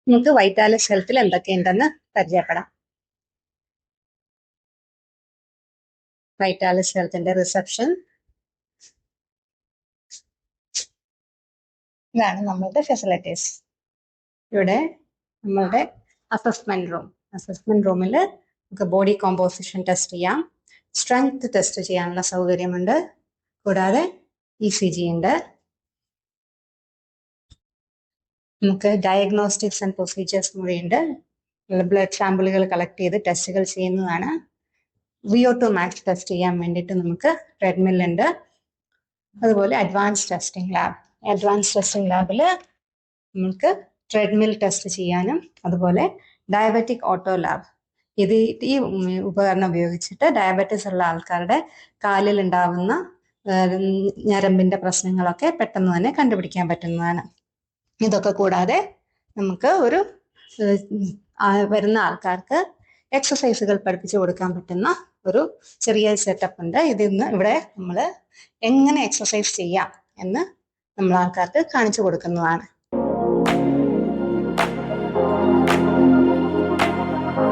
നമുക്ക് വൈറ്റാലിസ് ഹെൽത്തിൽ എന്തൊക്കെയുണ്ടെന്ന് പരിചയപ്പെടാം. വൈറ്റാലിസ് ഹെൽത്തിന്റെ റിസപ്ഷൻ ഇതാണ് നമ്മളുടെ ഫെസിലിറ്റീസ്. ഇവിടെ നമ്മളുടെ അസസ്മെന്റ് റൂമിൽ നമുക്ക് ബോഡി കോമ്പോസിഷൻ ടെസ്റ്റ് ചെയ്യാം, സ്ട്രെങ്ത് ടെസ്റ്റ് ചെയ്യാനുള്ള സൗകര്യമുണ്ട്, കൂടാതെ ECG ഉണ്ട്. നമുക്ക് ഡയഗ്നോസ്റ്റിക്സ് ആൻഡ് പ്രൊസീജിയേഴ്സ് കൂടിയുണ്ട്. ബ്ലഡ് സാമ്പിളുകൾ കളക്ട് ചെയ്ത് ടെസ്റ്റുകൾ ചെയ്യുന്നതാണ്. VO2 മാക്സ് ടെസ്റ്റ് ചെയ്യാൻ വേണ്ടിയിട്ട് നമുക്ക് ട്രെഡ്മിൽ ഉണ്ട്. അതുപോലെ അഡ്വാൻസ് ടെസ്റ്റിംഗ് ലാബിൽ നമുക്ക് ട്രെഡ്മിൽ ടെസ്റ്റ് ചെയ്യാനും, അതുപോലെ ഡയബറ്റിക് ഓട്ടോ ലാബ്, ഈ ഉപകരണം ഉപയോഗിച്ചിട്ട് ഡയബറ്റിസ് ഉള്ള ആൾക്കാരുടെ കാലിൽ ഉണ്ടാവുന്ന ഞരമ്പിന്റെ പ്രശ്നങ്ങളൊക്കെ പെട്ടെന്ന് തന്നെ കണ്ടുപിടിക്കാൻ പറ്റുന്നതാണ്. ഇതൊക്കെ കൂടാതെ നമുക്ക് വരുന്ന ആൾക്കാർക്ക് എക്സസൈസുകൾ പഠിപ്പിച്ചു കൊടുക്കാൻ പറ്റുന്ന ഒരു ചെറിയ സെറ്റപ്പ് ഉണ്ട്. ഇവിടെ നമ്മൾ എങ്ങനെ എക്സസൈസ് ചെയ്യാം എന്ന് നമ്മൾ ആൾക്കാർക്ക് കാണിച്ചു കൊടുക്കുന്നതാണ്.